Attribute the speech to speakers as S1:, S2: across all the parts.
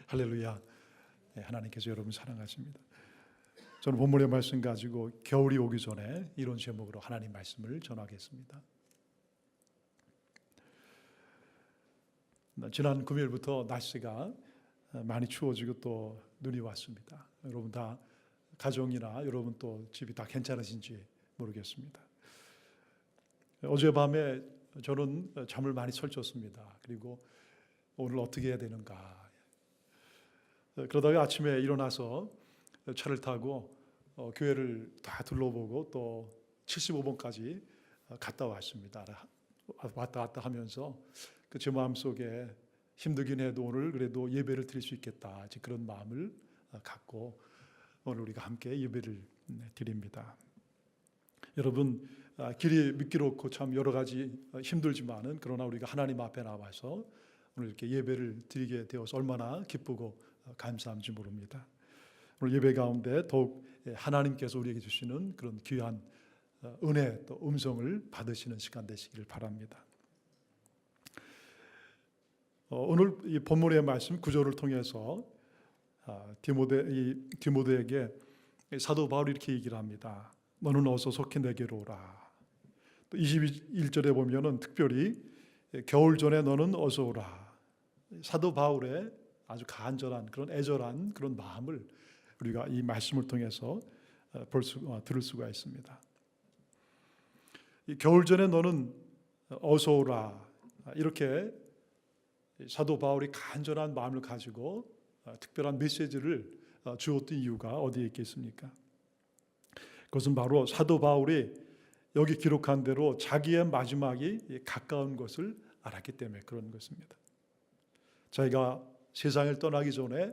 S1: 할렐루야. 네, 하나님께서 여러분 사랑하십니다. 저는 본문의 말씀 가지고 겨울이 오기 전에 이런 제목으로 하나님 말씀을 전하겠습니다. 지난 금요일부터 날씨가 많이 추워지고 또 눈이 왔습니다. 여러분 다 가정이나 여러분 또 집이 다 괜찮으신지 모르겠습니다. 어젯밤에 저는 잠을 많이 설쳤습니다. 그리고 오늘 어떻게 해야 되는가. 그러다가 아침에 일어나서 차를 타고 교회를 다 둘러보고 또 75번까지 갔다 왔습니다. 왔다 갔다 하면서 제 마음속에 힘들긴 해도 오늘 그래도 예배를 드릴 수 있겠다, 그런 마음을 갖고 오늘 우리가 함께 예배를 드립니다. 여러분, 길이 미끄럽고 참 여러 가지 힘들지만은 그러나 우리가 하나님 앞에 나와서 오늘 이렇게 예배를 드리게 되어서 얼마나 기쁘고 감사한지 모릅니다. 오늘 예배 가운데 더욱 하나님께서 우리에게 주시는 그런 귀한 은혜 또 음성을 받으시는 시간 되시기를 바랍니다. 오늘 이 본문의 말씀 구절을 통해서 디모데에게 사도 바울이 이렇게 얘기를 합니다. 너는 어서 속히 내게로 오라. 또 21절에 보면은 특별히 겨울 전에 너는 어서 오라. 사도 바울의 아주 간절한 그런 애절한 그런 마음을 우리가 이 말씀을 통해서 들을 수가 있습니다. 이 겨울 전에 너는 어서 오라. 이렇게 사도 바울이 간절한 마음을 가지고 특별한 메시지를 주었던 이유가 어디에 있겠습니까? 그것은 바로 사도 바울이 여기 기록한 대로 자기의 마지막이 가까운 것을 알았기 때문에 그런 것입니다. 자기가 세상을 떠나기 전에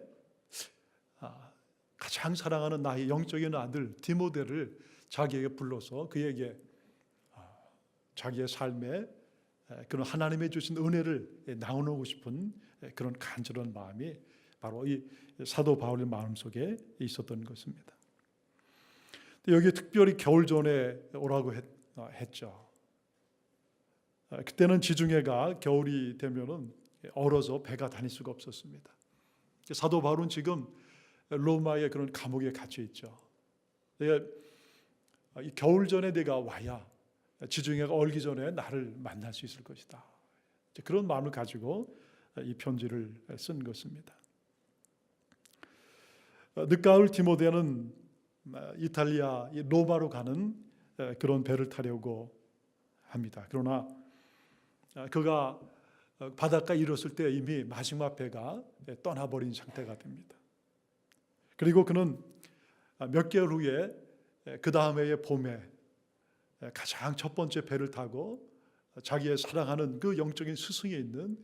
S1: 가장 사랑하는 나의 영적인 아들 디모데를 자기에게 불러서 그에게 자기의 삶에 그런 하나님의 주신 은혜를 나누고 싶은 그런 간절한 마음이 바로 이 사도 바울의 마음속에 있었던 것입니다. 여기 특별히 겨울 전에 오라고 했죠. 그때는 지중해가 겨울이 되면은 얼어서 배가 다닐 수가 없었습니다. 사도 바울은 지금 로마의 그런 감옥에 갇혀 있죠. 이 겨울 전에 내가 와야 지중해가 얼기 전에 나를 만날 수 있을 것이다. 그런 마음을 가지고 이 편지를 쓴 것입니다. 늦가을 디모데는 이탈리아 로마로 가는 그런 배를 타려고 합니다. 그러나 그가 바닷가에 이르렀을 때 이미 마지막 배가 떠나버린 상태가 됩니다. 그리고 그는 몇 개월 후에 그 다음 해의 봄에 가장 첫 번째 배를 타고 자기의 사랑하는 그 영적인 스승이 있는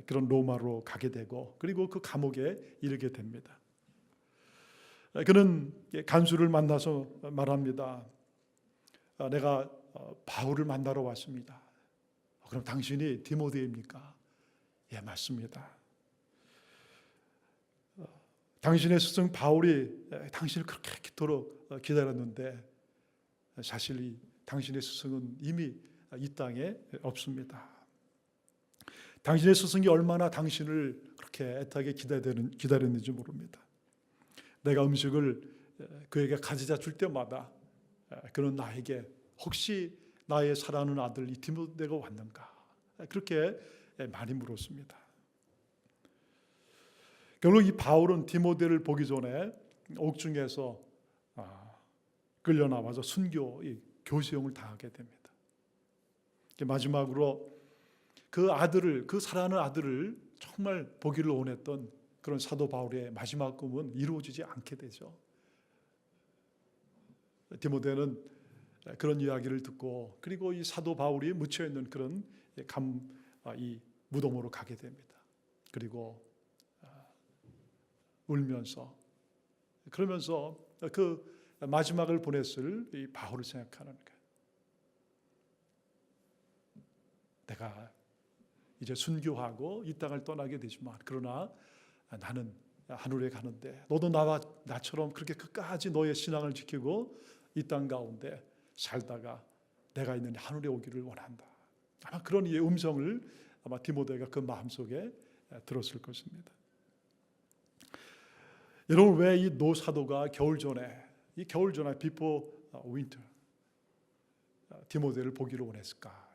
S1: 그런 로마로 가게 되고 그리고 그 감옥에 이르게 됩니다. 그는 간수를 만나서 말합니다. 내가 바울을 만나러 왔습니다. 그럼 당신이 디모데입니까? 예, 맞습니다. 당신의 스승 바울이 당신을 그렇게 그토록 기다렸는데 사실 당신의 스승은 이미 이 땅에 없습니다. 당신의 스승이 얼마나 당신을 그렇게 애타게 기다렸는지 모릅니다. 내가 음식을 그에게 가져다 줄 때마다 그는 나에게 혹시 나의 사랑하는 아들 이 디모데가 왔는가? 그렇게 많이 물었습니다. 결국 이 바울은 디모데를 보기 전에 옥중에서 끌려 나와서 순교 교수형을 당하게 됩니다. 마지막으로 그 아들을, 그 사랑하는 아들을 정말 보기를 원했던 그런 사도 바울의 마지막 꿈은 이루어지지 않게 되죠. 디모데는 그런 이야기를 듣고 그리고 이 사도 바울이 묻혀 있는 그런 이 무덤으로 가게 됩니다. 그리고 울면서 그러면서 그 마지막을 보냈을 이 바울을 생각하는 거예요. 내가 이제 순교하고 이 땅을 떠나게 되지만 그러나 나는 하늘에 가는데 너도 나처럼 그렇게 끝까지 너의 신앙을 지키고 이 땅 가운데 살다가 내가 있는 하늘에 오기를 원한다. 아마 그런 이의 음성을 아마 디모데가 그 마음속에 들었을 것입니다. 여러분, 왜 이 노사도가 겨울 전에 before winter 디모데를 보기로 원했을까?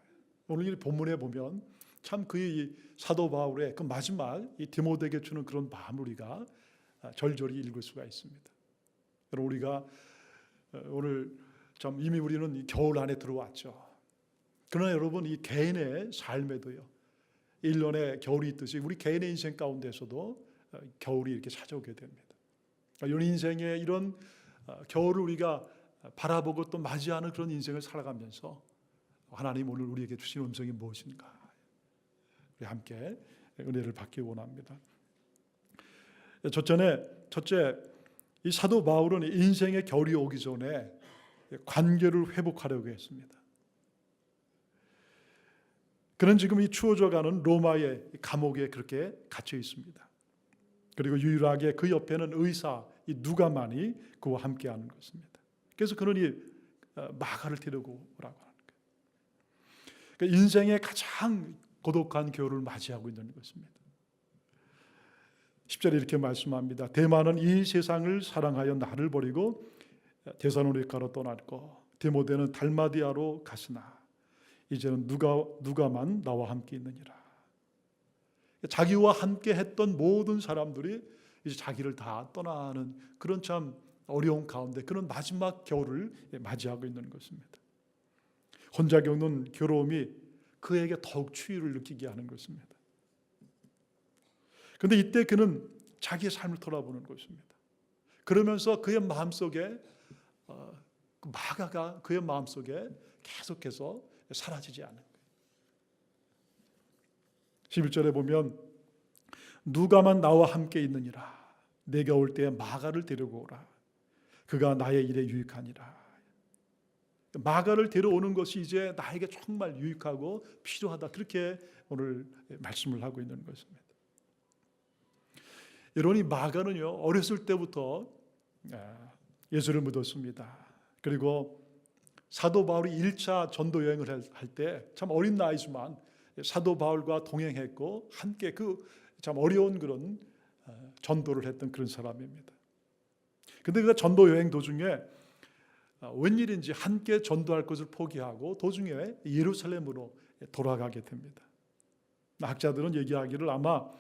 S1: 오늘 이 본문에 보면 참 그 사도 바울의 그 마지막 이 디모데에게 주는 그런 마음을 우리가 절절히 읽을 수가 있습니다. 여러분, 우리가 오늘 참 이미 우리는 이 겨울 안에 들어왔죠. 그러나 여러분, 이 개인의 삶에도요, 1년에 겨울이 있듯이 우리 개인의 인생 가운데서도 겨울이 이렇게 찾아오게 됩니다. 이런 인생의 이런 겨울을 우리가 바라보고 또 맞이하는 그런 인생을 살아가면서 하나님 오늘 우리에게 주신 음성이 무엇인가? 우리 함께 은혜를 받기 원합니다. 첫째, 이 사도 바울은 인생의 겨울이 오기 전에 관계를 회복하려고 했습니다. 그는 지금 이 추워져가는 로마의 감옥에 그렇게 갇혀 있습니다. 그리고 유일하게 그 옆에는 의사 이 누가만이 그와 함께하는 것입니다. 그래서 그는 이 마가를 데리고 오라고 하는 거예요. 그러니까 인생의 가장 고독한 겨울을 맞이하고 있는 것입니다. 10절에 이렇게 말씀합니다. 데마는 이 세상을 사랑하여 나를 버리고 데살로니가로 떠났고 디모데는 달마디아로 갔으나 이제는 누가만 나와 함께 있느니라. 자기와 함께 했던 모든 사람들이 이제 자기를 다 떠나는 그런 참 어려운 가운데 그런 마지막 겨울을 맞이하고 있는 것입니다. 혼자 겪는 괴로움이 그에게 더욱 추위를 느끼게 하는 것입니다. 그런데 이때 그는 자기의 삶을 돌아보는 것입니다. 그러면서 그의 마음속에 마가가 그의 마음속에 계속해서 사라지지 않는 거예요. 11절에 보면 누가만 나와 함께 있느니라. 내가 올 때에 마가를 데리고 오라. 그가 나의 일에 유익하니라. 마가를 데려오는 것이 이제 나에게 정말 유익하고 필요하다. 그렇게 오늘 말씀을 하고 있는 것입니다. 여러분, 이 마가는요, 어렸을 때부터 예수를 믿었습니다. 그리고 사도 바울이 1차 전도 여행을 할 때 참 어린 나이지만 사도 바울과 동행했고 함께 그 참 어려운 그런 전도를 했던 그런 사람입니다. 그런데 그 전도 여행 도중에 웬일인지 함께 전도할 것을 포기하고 도중에 예루살렘으로 돌아가게 됩니다. 학자들은 얘기하기를 아마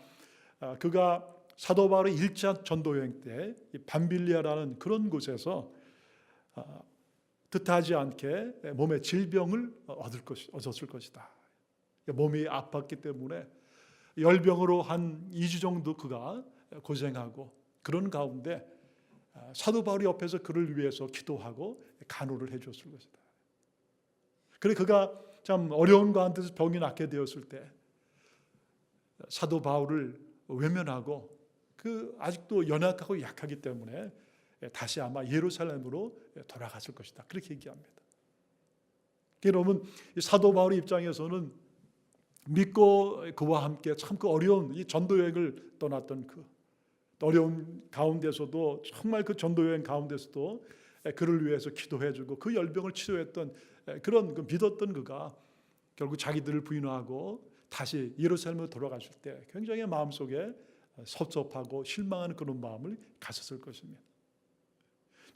S1: 그가 사도 바울의 1차 전도 여행 때 밤빌리아라는 그런 곳에서 뜻하지 않게 몸에 질병을 얻었을 것이다. 몸이 아팠기 때문에 열병으로 한 2주 정도 그가 고생하고 그런 가운데 사도 바울이 옆에서 그를 위해서 기도하고 간호를 해줬을 것이다. 그래 그가 참 어려운 가운데서 병이 낫게 되었을 때 사도 바울을 외면하고 그 아직도 연약하고 약하기 때문에 다시 아마 예루살렘으로 돌아갔을 것이다. 그렇게 얘기합니다. 여러분, 사도 바울의 입장에서는 믿고 그와 함께 참 그 어려운 이 전도 여행을 떠났던 그 어려운 가운데서도 정말 그 전도 여행 가운데서도 그를 위해서 기도해주고 그 열병을 치료했던 그런 그 믿었던 그가 결국 자기들을 부인하고 다시 예루살렘으로 돌아갔을 때 굉장히 마음속에 섭섭하고 실망하는 그런 마음을 가졌을 것입니다.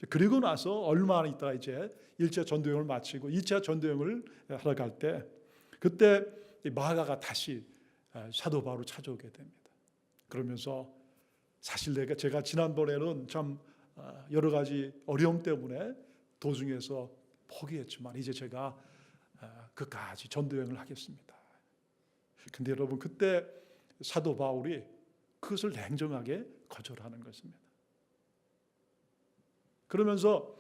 S1: 그리고 나서 얼마 있다가 이제 1차 전도여행을 마치고 2차 전도여행을 하러 갈 때 그때 마가가 다시 사도 바울을 찾아오게 됩니다. 그러면서 사실 제가 지난번에는 참 여러 가지 어려움 때문에 도중에서 포기했지만 이제 제가 끝까지 전도여행을 하겠습니다. 근데 여러분, 그때 사도 바울이 그것을 냉정하게 거절하는 것입니다. 그러면서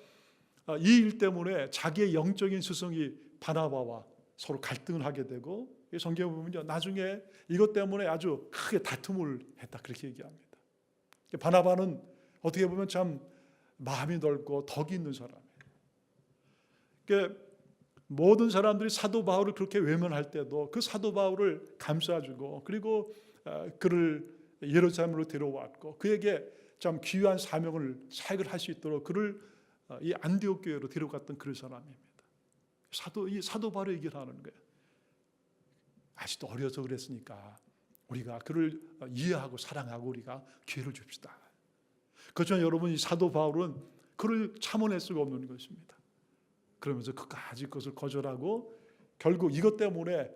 S1: 이 일 때문에 자기의 영적인 스승이 바나바와 서로 갈등을 하게 되고 성경에 보면요, 나중에 이것 때문에 아주 크게 다툼을 했다 그렇게 얘기합니다. 바나바는 어떻게 보면 참 마음이 넓고 덕이 있는 사람이에요. 그러니까 모든 사람들이 사도 바울을 그렇게 외면할 때도 그 사도 바울을 감싸주고 그리고 그를 예루살렘으로 데려왔고 그에게 참 귀한 사역을 할 수 있도록 그를 이 안디옥 교회로 데려갔던 그런 사람입니다. 사도 바울의 얘기를 하는 거예요. 아직도 어려서 그랬으니까 우리가 그를 이해하고 사랑하고 우리가 기회를 줍시다. 그렇지만 여러분, 이 사도 바울은 그를 참아낼 수가 없는 것입니다. 그러면서 끝까지 그것을 거절하고 결국 이것 때문에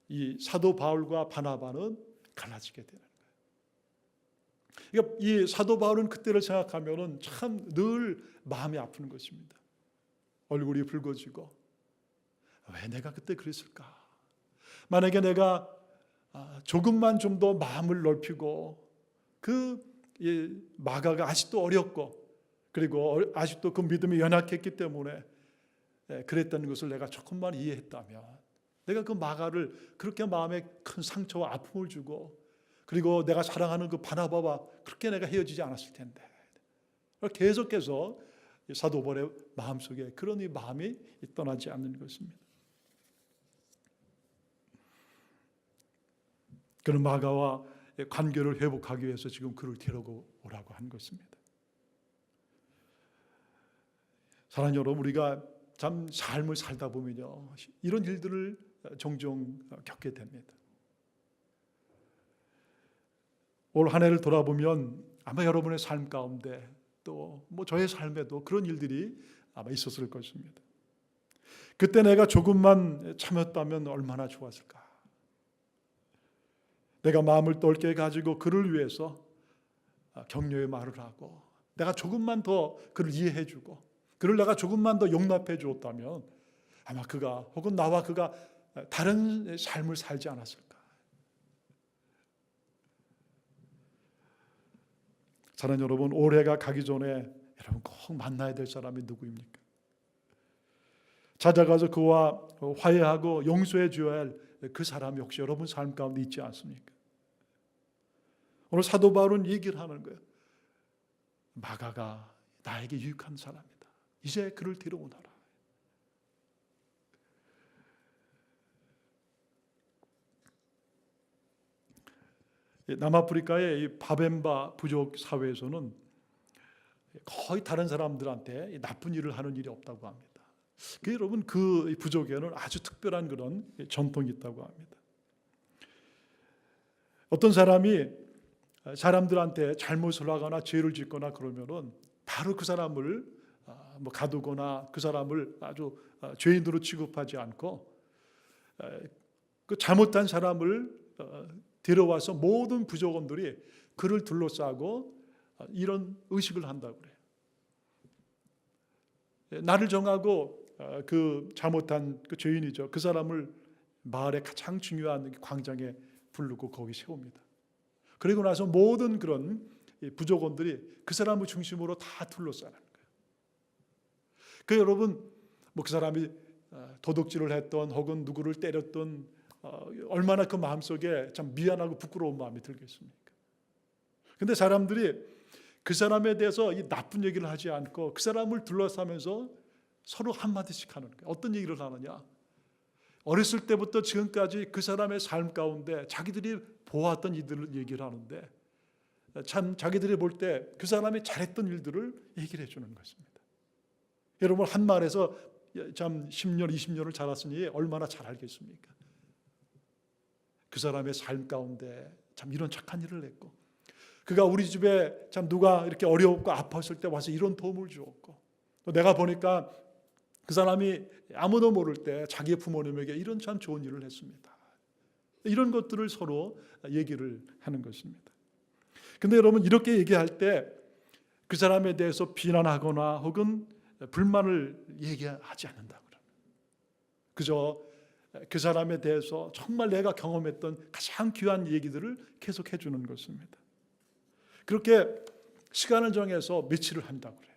S1: 이 사도 바울과 바나바는 갈라지게 되는 거예요. 그러니까 이 사도 바울은 그때를 생각하면은 참 늘 마음이 아픈 것입니다. 얼굴이 붉어지고, 왜 내가 그때 그랬을까? 만약에 내가 조금만 좀 더 마음을 넓히고, 마가가 아직도 어렸고, 그리고 아직도 그 믿음이 연약했기 때문에 그랬다는 것을 내가 조금만 이해했다면, 내가 그 마가를 그렇게 마음에 큰 상처와 아픔을 주고, 그리고 내가 사랑하는 그 바나바와 그렇게 내가 헤어지지 않았을 텐데. 계속해서 사도 바울의 마음속에 그런 이 마음이 떠나지 않는 것입니다. 그런 마가와 관계를 회복하기 위해서 지금 그를 데리고 오라고 한 것입니다. 사랑하는 여러분, 우리가 참 삶을 살다 보면요, 이런 일들을 종종 겪게 됩니다. 올 한 해를 돌아보면 아마 여러분의 삶 가운데 또 저의 삶에도 그런 일들이 아마 있었을 것입니다. 그때 내가 조금만 참았다면 얼마나 좋았을까? 내가 마음을 넓게 가지고 그를 위해서 격려의 말을 하고, 내가 조금만 더 그를 이해해 주고, 그를 내가 조금만 더 용납해 주었다면 아마 그가, 혹은 나와 그가 다른 삶을 살지 않았을까? 사랑하는 여러분, 올해가 가기 전에 여러분 꼭 만나야 될 사람이 누구입니까? 찾아가서 그와 화해하고 용서해 줘야 할 그 사람이 혹시 여러분 삶 가운데 있지 않습니까? 오늘 사도 바울은 얘기를 하는 거예요. 마가가 나에게 유익한 사람이다. 이제 그를 데려오너라. 남아프리카의 이 바벤바 부족 사회에서는 거의 다른 사람들한테 나쁜 일을 하는 일이 없다고 합니다. 여러분, 그 부족에는 아주 특별한 그런 전통이 있다고 합니다. 어떤 사람이 사람들한테 잘못을 하거나 죄를 짓거나 그러면은 바로 그 사람을 가두거나 그 사람을 아주 죄인으로 취급하지 않고, 그 잘못한 사람을 데려와서 모든 부족원들이 그를 둘러싸고 이런 의식을 한다고 그래요. 날을 정하고 그 잘못한 그 죄인이죠, 그 사람을 마을의 가장 중요한 광장에 부르고 거기 세웁니다. 그리고 나서 모든 그런 부족원들이 그 사람을 중심으로 다 둘러싸는 거예요. 그 여러분, 그 사람이 도둑질을 했던 혹은 누구를 때렸던 얼마나 그 마음속에 참 미안하고 부끄러운 마음이 들겠습니까? 근데 사람들이 그 사람에 대해서 이 나쁜 얘기를 하지 않고 그 사람을 둘러싸면서 서로 한마디씩 하는 거예요. 어떤 얘기를 하느냐? 어렸을 때부터 지금까지 그 사람의 삶 가운데 자기들이 보았던 이들을 얘기를 하는데, 참 자기들이 볼 때 그 사람이 잘했던 일들을 얘기를 해주는 것입니다. 여러분, 한 마을에서 참 10년, 20년을 자랐으니 얼마나 잘 알겠습니까? 그 사람의 삶 가운데 참 이런 착한 일을 했고, 그가 우리 집에 참 누가 이렇게 어려웠고 아팠을 때 와서 이런 도움을 주었고, 또 내가 보니까 그 사람이 아무도 모를 때 자기의 부모님에게 이런 참 좋은 일을 했습니다. 이런 것들을 서로 얘기를 하는 것입니다. 근데 여러분, 이렇게 얘기할 때 그 사람에 대해서 비난하거나 혹은 불만을 얘기하지 않는다고요. 그저 그 사람에 대해서 정말 내가 경험했던 가장 귀한 얘기들을 계속 해주는 것입니다. 그렇게 시간을 정해서 며칠을 한다고 그래요.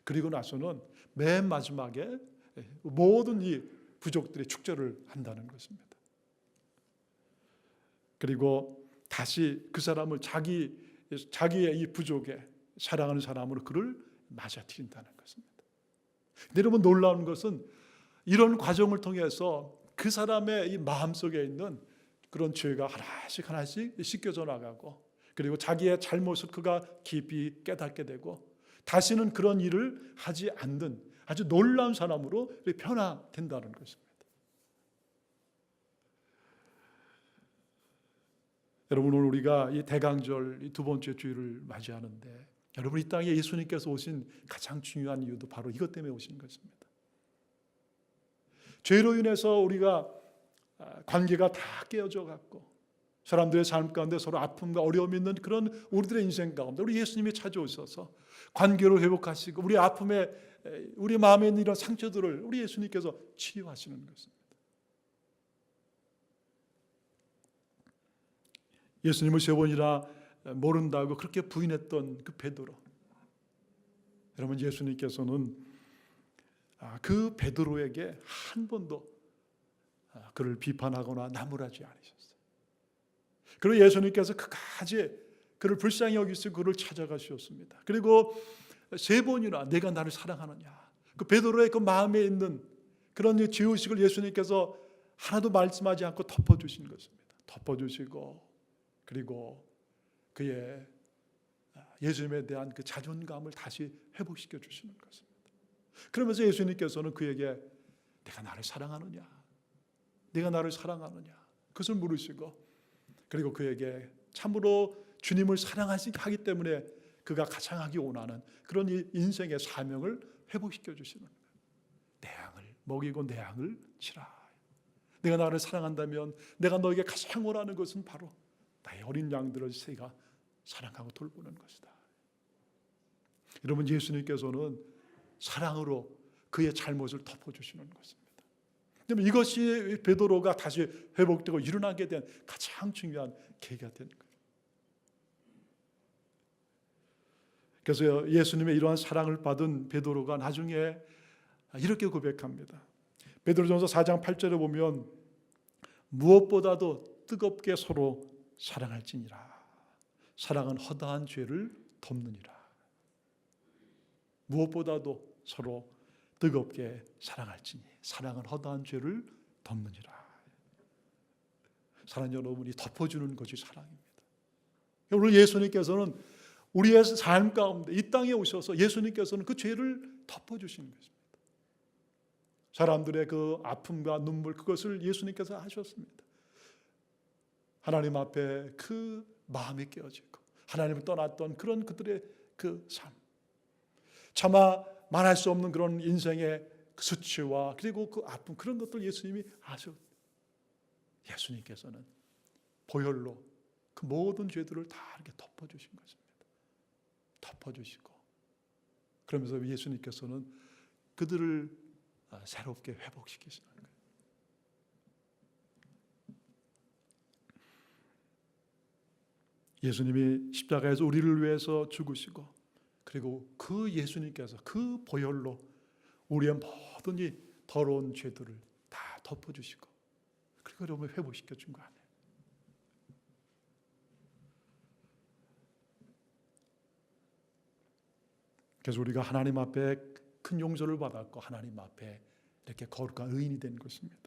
S1: 그리고 나서는 맨 마지막에 모든 이 부족들이 축제를 한다는 것입니다. 그리고 다시 그 사람을 자기의 이 부족에 사랑하는 사람으로 그를 맞아들인다는 것입니다. 근데 여러분, 놀라운 것은 이런 과정을 통해서 그 사람의 이 마음속에 있는 그런 죄가 하나씩 하나씩 씻겨져 나가고, 그리고 자기의 잘못을 그가 깊이 깨닫게 되고 다시는 그런 일을 하지 않는 아주 놀라운 사람으로 변화된다는 것입니다. 여러분, 오늘 우리가 이 대강절 이 두 번째 주일을 맞이하는데, 여러분, 이 땅에 예수님께서 오신 가장 중요한 이유도 바로 이것 때문에 오신 것입니다. 죄로 인해서 우리가 관계가 다 깨어져 갔고, 사람들의 삶 가운데 서로 아픔과 어려움이 있는 그런 우리들의 인생 가운데 우리 예수님이 찾아오셔서 관계를 회복하시고, 우리 아픔에, 우리 마음에 있는 이런 상처들을 우리 예수님께서 치유하시는 것입니다. 예수님을 세 번이나 모른다고 그렇게 부인했던 그 베드로, 여러분, 예수님께서는 그 베드로에게 한 번도 그를 비판하거나 나무라지 않으셨어요. 그리고 예수님께서 그까지 그를 불쌍히 여기시고 그를 찾아가셨습니다. 그리고 세 번이나 내가 나를 사랑하느냐, 그 베드로의 그 마음에 있는 그런 죄의식을 예수님께서 하나도 말씀하지 않고 덮어주신 것입니다. 덮어주시고, 그리고 그의 예수님에 대한 그 자존감을 다시 회복시켜 주시는 것입니다. 그러면서 예수님께서는 그에게 내가 나를 사랑하느냐, 내가 나를 사랑하느냐, 그것을 물으시고, 그리고 그에게 참으로 주님을 사랑하기 때문에 그가 가장 하기 원하는 그런 인생의 사명을 회복시켜 주시는 거예요. 내 양을 먹이고 내 양을 치라. 내가 나를 사랑한다면 내가 너에게 가장 원하는 것은 바로 나의 어린 양들을 새가 사랑하고 돌보는 것이다. 여러분, 예수님께서는 사랑으로 그의 잘못을 덮어주시는 것입니다. 이것이 베드로가 다시 회복되고 일어나게 된 가장 중요한 계기가 된 거예요. 그래서 예수님의 이러한 사랑을 받은 베드로가 나중에 이렇게 고백합니다. 베드로전서 4장 8절에 보면 무엇보다도 뜨겁게 서로 사랑할지니라. 사랑은 허다한 죄를 덮느니라. 무엇보다도 서로 뜨겁게 사랑할지니 사랑은 허다한 죄를 덮느니라. 사랑, 여러분이 덮어주는 것이 사랑입니다. 오늘 예수님께서는 우리의 삶 가운데 이 땅에 오셔서 예수님께서는 그 죄를 덮어주신 것입니다. 사람들의 그 아픔과 눈물, 그것을 예수님께서 하셨습니다. 하나님 앞에 그 마음이 깨어지고 하나님을 떠났던 그런 그들의 그 삶, 차마 말할 수 없는 그런 인생의 수치와 그리고 그 아픔, 그런 것들 예수님이 아셨. 예수님께서는 보혈로 그 모든 죄들을 다 이렇게 덮어주신 것입니다. 덮어주시고, 그러면서 예수님께서는 그들을 새롭게 회복시키시는 거예요. 예수님이 십자가에서 우리를 위해서 죽으시고, 그리고 그 예수님께서 그 보혈로 우리의 모든 이 더러운 죄들을 다 덮어주시고, 그리고 여러분을 회복시켜 준 거 아니에요. 그래서 우리가 하나님 앞에 큰 용서를 받았고 하나님 앞에 이렇게 거룩한 의인이 된 것입니다.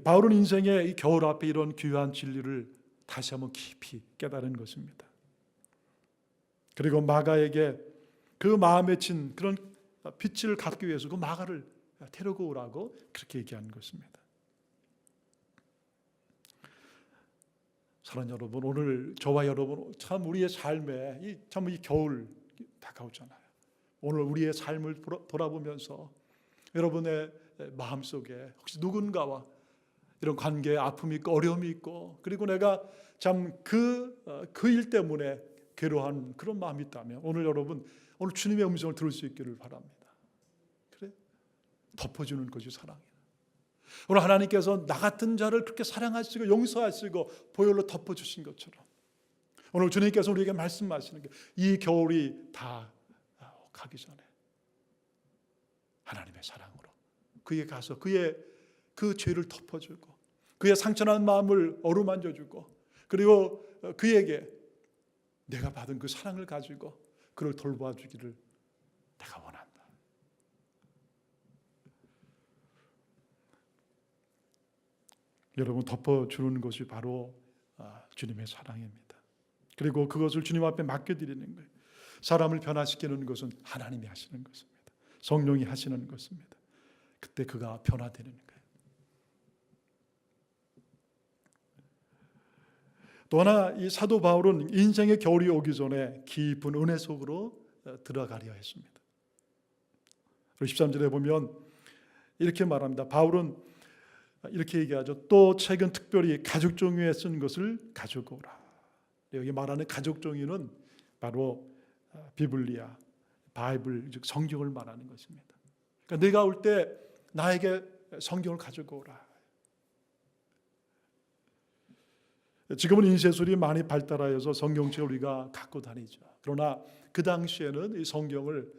S1: 바울은 인생의 이 겨울 앞에 이런 귀한 진리를 다시 한번 깊이 깨달은 것입니다. 그리고 마가에게 그 마음에 친 그런 빛을 갖기 위해서 그 마가를 데리고 오라고 그렇게 얘기한 것입니다. 사랑하는 여러분, 오늘 저와 여러분 참 우리의 삶에 참 이 겨울 다가오잖아요. 오늘 우리의 삶을 돌아보면서 여러분의 마음속에 혹시 누군가와 이런 관계에 아픔이 있고 어려움이 있고, 그리고 내가 참 그 일 때문에 괴로워한 그런 마음이 있다면 오늘 여러분, 오늘 주님의 음성을 들을 수 있기를 바랍니다. 그래? 덮어주는 것이 사랑이에요. 오늘 하나님께서 나 같은 자를 그렇게 사랑하시고 용서하시고 보혈로 덮어주신 것처럼 오늘 주님께서 우리에게 말씀하시는 게 이 겨울이 다 가기 전에 하나님의 사랑으로 그에게 가서 그의 그 죄를 덮어주고 그의 상처난 마음을 어루만져주고, 그리고 그에게 내가 받은 그 사랑을 가지고 그를 돌봐주기를 내가 원한다. 여러분, 덮어주는 것이 바로 주님의 사랑입니다. 그리고 그것을 주님 앞에 맡겨드리는 거예요. 사람을 변화시키는 것은 하나님이 하시는 것입니다. 성령이 하시는 것입니다. 그때 그가 변화되는 거예요. 또 하나 이 사도 바울은 인생의 겨울이 오기 전에 깊은 은혜 속으로 들어가려 했습니다. 13절에 보면 이렇게 말합니다. 바울은 이렇게 얘기하죠. 또 책은 특별히 가죽 종이에 쓴 것을 가지고 오라. 여기 말하는 가죽 종이는 바로 비블리아, 바이블, 즉 성경을 말하는 것입니다. 그러니까 네가 올 때 나에게 성경을 가지고 오라. 지금은 인쇄술이 많이 발달하여서 성경책을 우리가 갖고 다니죠. 그러나 그 당시에는 이 성경을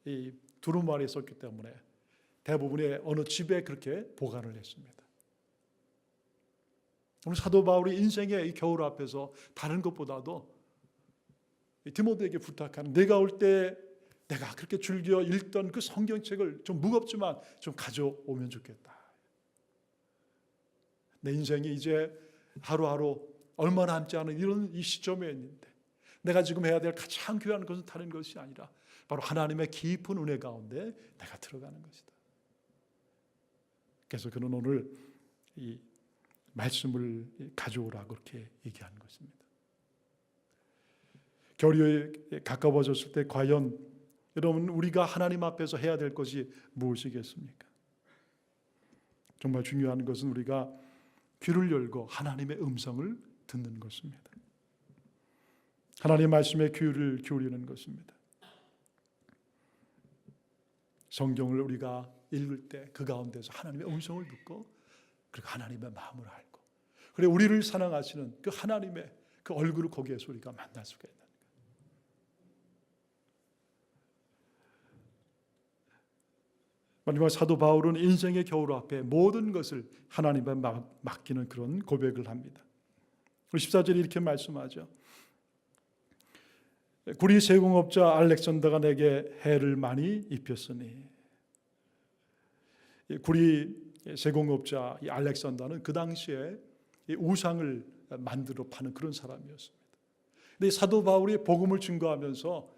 S1: 이 두루마리에 썼기 때문에 대부분의 어느 집에 그렇게 보관을 했습니다. 오늘 사도 바울이 인생의 이 겨울 앞에서 다른 것보다도 디모데에게 부탁하는, 내가 올 때 내가 그렇게 즐겨 읽던 그 성경책을 좀 무겁지만 좀 가져오면 좋겠다. 내 인생이 이제 하루하루 얼마 남지 않은 이런 이 시점에 있는데 내가 지금 해야 될 가장 귀한 것은 다른 것이 아니라 바로 하나님의 깊은 은혜 가운데 내가 들어가는 것이다. 그래서 그는 오늘 이 말씀을 가져오라고 그렇게 얘기하는 것입니다. 겨울이 가까워졌을 때 과연 여러분 우리가 하나님 앞에서 해야 될 것이 무엇이겠습니까? 정말 중요한 것은 우리가 귀를 열고 하나님의 음성을 듣는 것입니다. 하나님 말씀에 귀를 기울이는 것입니다. 성경을 우리가 읽을 때 그 가운데서 하나님의 음성을 듣고 그리고 하나님의 마음을 알고 그리고 우리를 사랑하시는 그 하나님의 그 얼굴을 거기에서 우리가 만날 수가 있다. 마지막 사도 바울은 인생의 겨울 앞에 모든 것을 하나님에 맡기는 그런 고백을 합니다. 14절에 이렇게 말씀하죠. 구리 세공업자 알렉산더가 내게 해를 많이 입혔으니. 구리 세공업자 이 알렉산더는 그 당시에 이 우상을 만들어 파는 그런 사람이었습니다. 근데 사도 바울이 복음을 증거하면서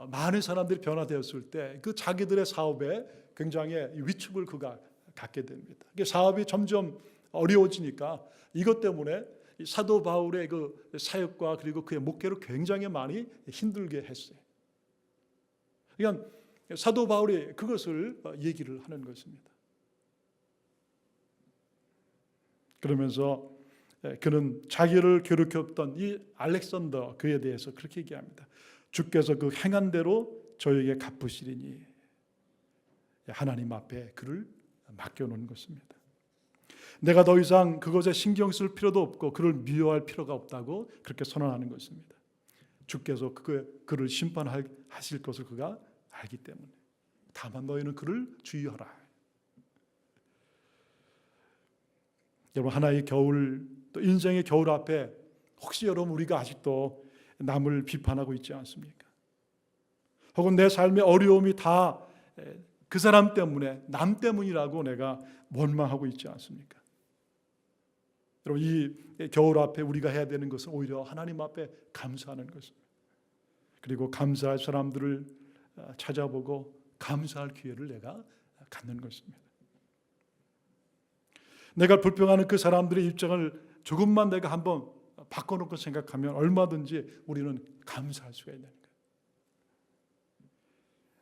S1: 많은 사람들이 변화되었을 때 그 자기들의 사업에 굉장히 위축을 그가 갖게 됩니다. 사업이 점점 어려워지니까 이것 때문에 사도 바울의 그 사역과 그리고 그의 목회를 굉장히 많이 힘들게 했어요. 그러니까 사도 바울이 그것을 얘기를 하는 것입니다. 그러면서 그는 자기를 괴롭혔던 이 알렉산더 그에 대해서 그렇게 얘기합니다. 주께서 그 행한 대로 저에게 갚으시리니. 하나님 앞에 그를 맡겨놓은 것입니다. 내가 더 이상 그것에 신경 쓸 필요도 없고 그를 미워할 필요가 없다고 그렇게 선언하는 것입니다. 주께서 그를 심판하실 것을 그가 알기 때문에. 다만 너희는 그를 주의하라. 여러분 하나의 겨울, 또 인생의 겨울 앞에 혹시 여러분 우리가 아직도 남을 비판하고 있지 않습니까? 혹은 내 삶의 어려움이 다 그 사람 때문에, 남 때문이라고 내가 원망하고 있지 않습니까? 여러분 이 겨울 앞에 우리가 해야 되는 것은 오히려 하나님 앞에 감사하는 것입니다. 그리고 감사할 사람들을 찾아보고 감사할 기회를 내가 갖는 것입니다. 내가 불평하는 그 사람들의 입장을 조금만 내가 한번 바꿔놓고 생각하면 얼마든지 우리는 감사할 수가 있는 거예요.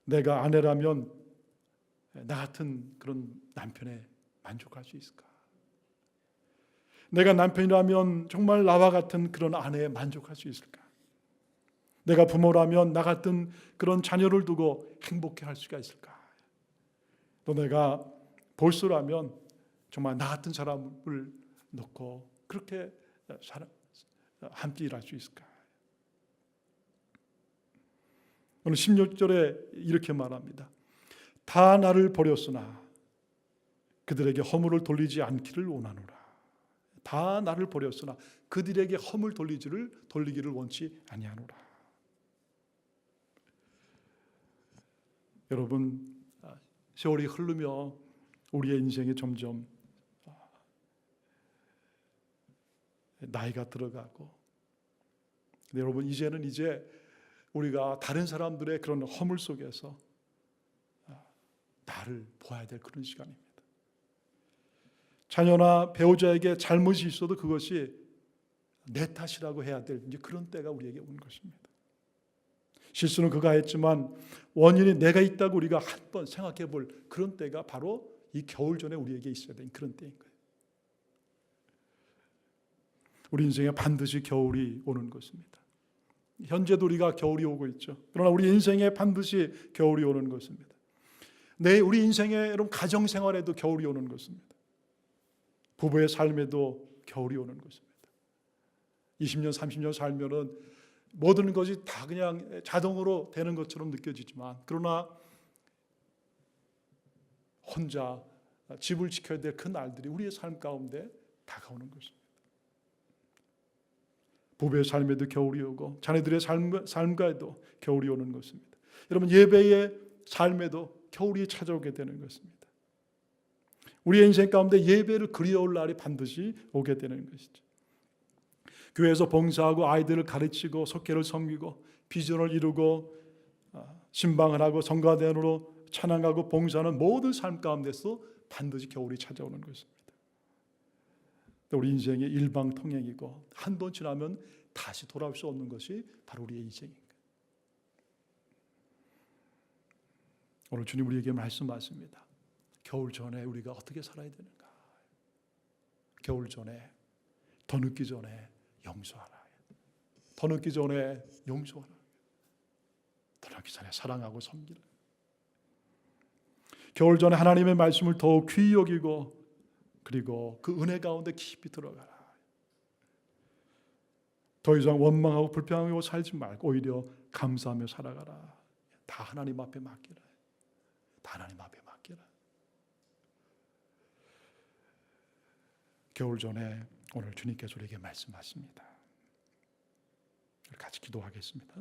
S1: 내가 아내라면 나 같은 그런 남편에 만족할 수 있을까? 내가 남편이라면 정말 나와 같은 그런 아내에 만족할 수 있을까? 내가 부모라면 나 같은 그런 자녀를 두고 행복해 할 수가 있을까? 또 내가 보스라면 정말 나 같은 사람을 놓고 그렇게 함께 일할 수 있을까? 오늘 16절에 이렇게 말합니다. 다 나를 버렸으나 그들에게 허물을 돌리지 않기를 원하노라. 다 나를 버렸으나 그들에게 허물 돌리기를 원치 아니하노라. 여러분 세월이 흐르며 우리의 인생이 점점 나이가 들어가고, 근데 여러분 이제는 우리가 다른 사람들의 그런 허물 속에서 나를 보아야 될 그런 시간입니다. 자녀나 배우자에게 잘못이 있어도 그것이 내 탓이라고 해야 될 이제 그런 때가 우리에게 온 것입니다. 실수는 그가 했지만 원인이 내가 있다고 우리가 한 번 생각해 볼 그런 때가 바로 이 겨울 전에 우리에게 있어야 되는 그런 때인 거예요. 우리 인생에 반드시 겨울이 오는 것입니다. 현재도 우리가 겨울이 오고 있죠. 그러나 우리 인생에 반드시 겨울이 오는 것입니다. 우리 인생에 여러분 가정 생활에도 겨울이 오는 것입니다. 부부의 삶에도 겨울이 오는 것입니다. 20년, 30년 살면은 모든 것이 다 그냥 자동으로 되는 것처럼 느껴지지만 그러나 혼자 집을 지켜야 될 그 날들이 우리의 삶 가운데 다가오는 것입니다. 부부의 삶에도 겨울이 오고 자녀들의 삶과에도 겨울이 오는 것입니다. 여러분 예배의 삶에도 겨울이 찾아오게 되는 것입니다. 우리의 인생 가운데 예배를 그리워할 날이 반드시 오게 되는 것이죠. 교회에서 봉사하고 아이들을 가르치고 속회를 섬기고 비전을 이루고 신방을 하고 성가대원으로 찬양하고 봉사하는 모든 삶 가운데서 반드시 겨울이 찾아오는 것입니다. 우리 인생이 일방통행이고 한 번 지나면 다시 돌아올 수 없는 것이 바로 우리의 인생입니다. 오늘 주님 우리에게 말씀하십니다. 겨울 전에 우리가 어떻게 살아야 되는가? 겨울 전에, 더 늦기 전에 용서하라. 더 늦기 전에 용서하라. 더 늦기 전에 사랑하고 섬기라. 겨울 전에 하나님의 말씀을 더욱 귀히 여기고 그리고 그 은혜 가운데 깊이 들어가라. 더 이상 원망하고 불평하고 살지 말고 오히려 감사하며 살아가라. 다 하나님 앞에 맡기라. 다 하나님 앞에 맡기라. 겨울 전에 오늘 주님께서 우리에게 말씀하십니다. 같이 기도하겠습니다.